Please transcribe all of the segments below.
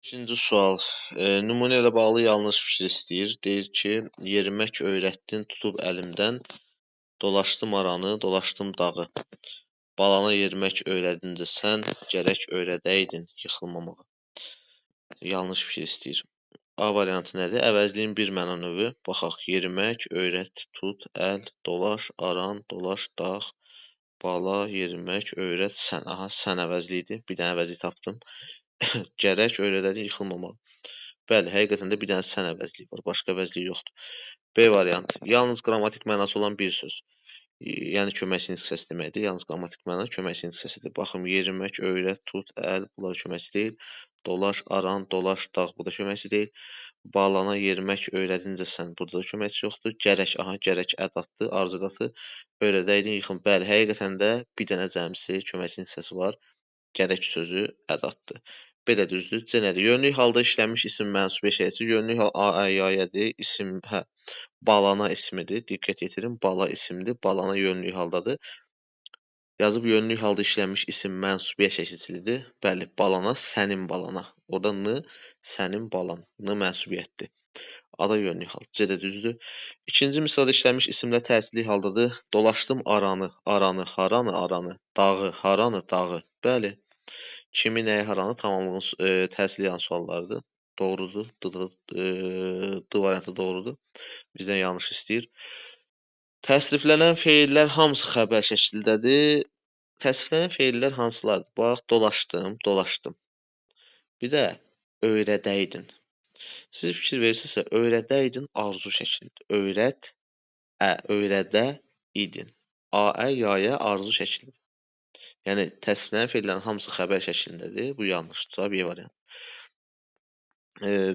İkinci sual. Nümunə ilə bağlı yanlış fikir istəyir. Deyir ki, yerimək öyrətdin tutub əlimdən, dolaşdım aranı, dolaşdım dağı. Balana yerimək öyrədincə sən gərək öyrədəydin yıxılmamağı. Yanlış fikir istəyir. A variantı nədir? Əvəzliyin bir məna növü. Baxaq, yerimək, öyrət, tut, əl, dolaş, aran, dolaş, dağ, bala, yerimək, öyrət, sən. Aha, sən əvəzliyidir. Bir dənə əvəzlik tapdım. Gərək öyrədəydin yıxılmamağı. Bəli, həqiqətən də bir dənə sən əvəzliyi var, başqa əvəzliyi yoxdur. B variantı. Yalnız qrammatik mənası olan bir söz. Yəni kömək sinif hissəsi deməkdir. Yalnız qrammatik məna kömək sinif hissəsidir. Baxın, yerimək, öyrət, tut, əl, bunlar köməkçi deyil. Dolaş, aran, dolaş, dağ, bu da köməkçi deyil. Balana yerimək öyrədincə sən, burada da köməkçi yoxdur. Gərək, aha, gərək ədaddır, arzudatı. Öyrədəydin yıxın. Bəli, həqiqətən də bir dənə cəmsi köməkçi hissəsi var. Gərək sözü ədaddır. B də düzdür. C nədir? Yönlük halda işlənmiş isim mənsup eşəyəsi. Yönlük hal A-Ə-Ya-Yədir. İsim, balana ismidir. Diqqət yetirin. Bala isimdir. Balana yönlük haldadır. Yazıb yönlük halda işlənmiş isim mənsup eşəksizlidir. Bəli, balana, sənin balana. Orada n, sənin balan. N mənsubiyyətdir. A da yönlük hal. C də düzdür. İkinci misalda işlənmiş isimlər təsirli haldadır. Dolaşdım aranı, aranı, haranı, aranı. Dağı, haranı, dağı. Bəli. Kimi, nəyi, haranı tamamlığın təsirli yan suallarıdır. Doğrudur. D variantı doğrudur. Bizdən yanlış istəyir. Təsriflənən feillər hamısı xəbər şəklindədir. Təsriflənən feillər hansılardır? Bax, dolaşdım, dolaşdım. Bir də öyrədəydin. Siz fikir verirsinizsə, öyrədəydin arzu şəklidir. Öyrət, öyrədə idin. A-ə, ya-yə arzu şəklidir. Yəni, təsriflənən feillərin hamısı xəbər şəklindədir. Bu yanlışdır. Cavab E variantı.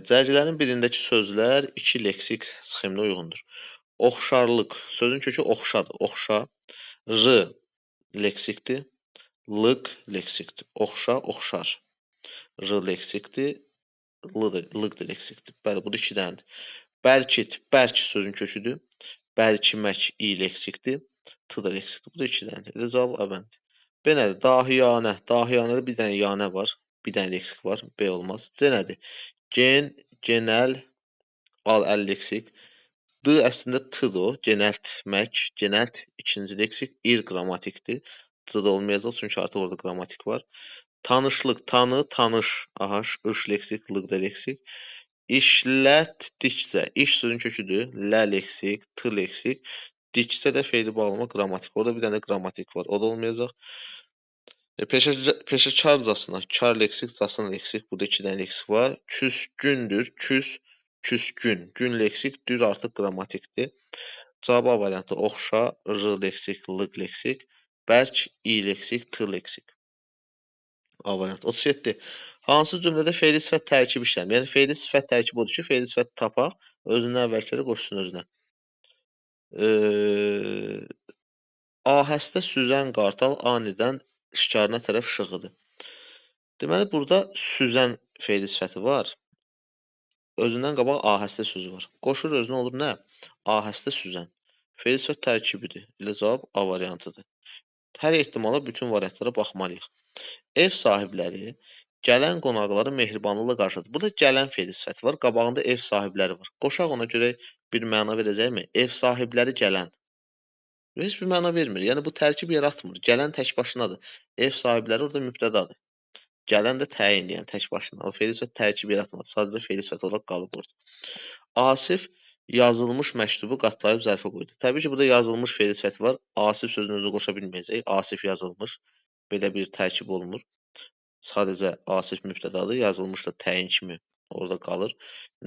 Cərgələrin birindəki sözlər iki leksik sxeminə uyğundur. Oxşarlıq. Sözün kökü oxşadır. Oxşa. R leksikdir. Lıq leksikdir. Oxşa, oxşar. R leksikdir. Lıq da leksikdir. Bəli, bu da iki dənədir. Bərkit. Bərk sözün köküdür. Bərkimək i leksikdir. T da leksikdir. Bu da iki dənədir. Elə cavab əbəndir. B nədir? Dahiyanə. Dahiyanədə bir dənə yanə var. Bir dənə leksik var. B olmaz. C nədir? Gen, genəl, al, əl leksik. D əslində T-dır o. Genəltmək. Genəlt ikinci leksik. İr qrammatikdir. C da olmayacaq. Çünki artıq orada qrammatik var. Tanışlıq. Tanı, tanış. Aha, ış leksik, lıq da leksik. İşlətdikcə. İş sözün köküdür. Lə leksik, T leksik. Dikcə də feili bağlama qrammatik. Orada bir dənə qrammatik var. O da olmayacaq. Peşəkarcasına. Kar leksik, casına leksik. Burada iki dənə leksik var. Küsgündür. Küs, küsgün. Gün leksik, dür artıq qrammatikdir. Cavab A variantı oxşa, R leksik, lıq leksik. Bərk, i leksik, T leksik. A variantı. 37. Hansı cümlədə feili sifət tərkibi işlənir? Yəni, feili sifət tərkibi odur ki, feili sifət tapaq, özündən əvvəlkiləri qoşsun özünə. Ahəstə süzən qartal anidən şikarına tərəf şığıdı. Deməli, burada süzən feili sifəti var. Özündən qabaq ahəstə sözü var. Qoşur özünə olur nə? Ahəstə süzən. Feili sifət tərkibidir. Elə cavab A variantıdır. Hər ehtimala bütün variantlara baxmalıyıq. Ev sahibləri gələn qonaqları mehribanlıqla qarşıladı. Burada gələn feili sifəti var. Qabağında ev sahibləri var. Qoşaq ona görə bir məna verəcəkmi? Ev sahibləri gələn. Heç bir məna vermir. Yəni, bu tərkib yaratmır. Gələn tək başınadır. Ev sahibləri orada mübtədadır. Gələn də təyin, yəni tək başına. O feili sifət tərkib yaratmadı. Sadəcə feili sifət olaraq qalıb orada. Asif yazılmış məktubu qatlayıb zərfə qoydu. Təbii ki, burada yazılmış feili sifəti var. Asif sözünü özü qoşa bilməyəcək. Asif yazılmış. Belə bir tərkib olunur. Sadəcə Asif mübtədadır. Yazılmış da təyin kimi orada qalır.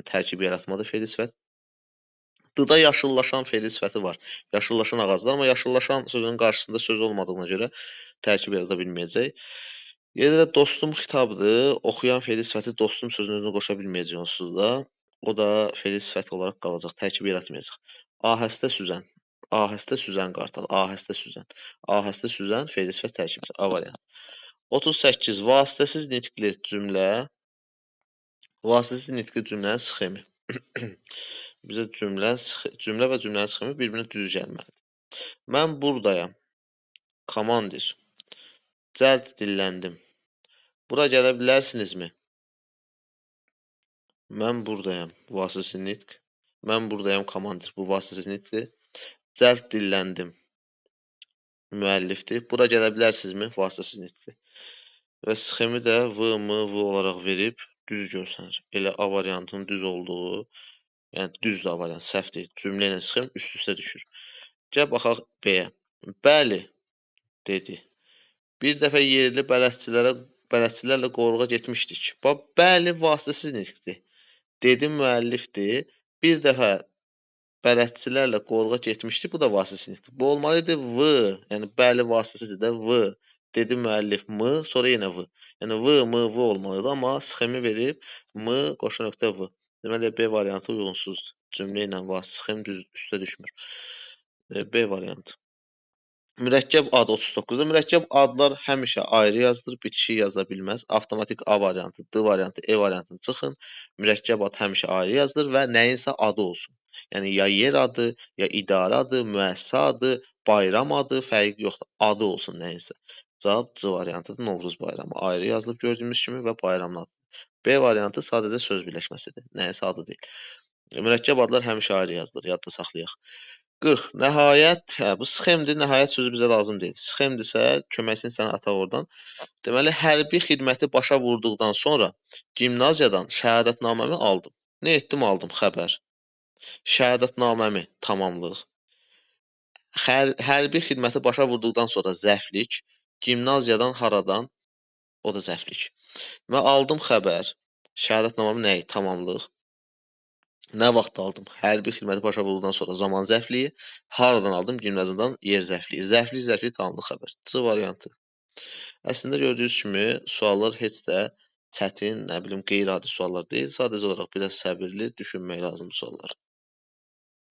Tərkib yaratmadı feili sifət. D-da yaşıllaşan feili sifəti var. Yaşıllaşan ağaclar, amma yaşıllaşan sözünün qarşısında söz olmadığına görə tərkib yarada bilməyəcək. Yerdə də dostum xitabdır. Oxuyan feili sifəti dostum sözünün özünü qoşa bilməyəcək onsuz da. O da feili sifət olaraq qalacaq. Tərkib yaratmayacaq. Ahəstə süzən. Ahəstə süzən qartal. Ahəstə süzən. Ahəstə süzən feili sifət tərkibi. A variantı. 38. Vasitəsiz nitqli cümlə. Vasitəsiz nitqli cümlənin sxemi. Bizə cümlə və cümlənin sxemi bir-birinə düz gəlməlidir. Mən buradayam. Komandir. Cəld dilləndim. Bura gələ bilərsinizmi? Mən buradayam. Vasitəsiz nitq. Mən buradayam komandir. Bu vasitəsiz nitqdir. Cəld dilləndim. Müəllifdir. Bura gələ bilərsinizmi? Vasitəsiz nitqdir. Və sxemi də V, M, V olaraq verib düz görsənir. Elə A variantının düz olduğu, yəni düzdür A variant, səhv deyil. Cümlə ilə sxem üst-üstə düşür. Gəl baxaq B-yə. Bəli, dedi. Bir dəfə yerli bələdçilərlə qoruğa getmişdik. Bəli, vasitəsiz nitqdir. Dedi müəllifdir. Bir dəfə bələdçilərlə qoruğa getmişdik. Bu da vasitəsiz nitqdir. Bu olmalıdır V. Yəni bəli vasitəsizdir də V. Dedi müəllif M, sonra yenə V. Yəni V, M, V olmalıdır. Amma sxemi verib M, qoşa nöqtə V. Deməli B variantı uyğunsuzdur. Cümlə ilə sxem düz üstə düşmür. B variantı. Mürəkkəb ad 39-da. Mürəkkəb adlar həmişə ayrı yazılır, bitişik yazıla bilməz. Avtomatik A variantı, D variantı, E variantını çıxın. Mürəkkəb ad həmişə ayrı yazılır və nəyinsə adı olsun. Yəni ya yer adı, ya idarə adı, müəssisə adı, bayram adı, fərqi yoxdur. Adı olsun nəyinsə. Cavab C variantıdır. Novruz bayramı ayrı yazılıb gördüyümüz kimi və bayramın adı. B variantı sadəcə söz birləşməsidir. Nəyinsə adı deyil. Mürəkkəb adlar həmişə ayrı yazılır. Yadda saxlayaq. 40. Nəhayət, bu sxemdir, nəhayət sözü bizə lazım deyil. Sxemdirsə, köməkçini sənə ataq oradan. Deməli, hərbi xidməti başa vurduqdan sonra gimnaziyadan şəhadətnaməmi aldım. Nə etdim, aldım xəbər. Şəhadətnaməmi tamamlıq. Hərbi xidməti başa vurduqdan sonra zəflik. Gimnaziyadan haradan? O da zəflik. Və aldım xəbər. Şəhadətnaməmi nəyi? Tamamlıq. Nə vaxt aldım? Hərbi xidməti başa vurduqdan sonra zaman zəfliyi. Haradan aldım? Gimnaziyadan yer zəfliyi. Zəflik, tamamlıq xəbər. C variantı. Əslində gördüyünüz kimi suallar heç də çətin, nə bilim, qeyri-adi suallar deyil. Sadəcə olaraq biraz səbirli düşünmək lazımdır suallar.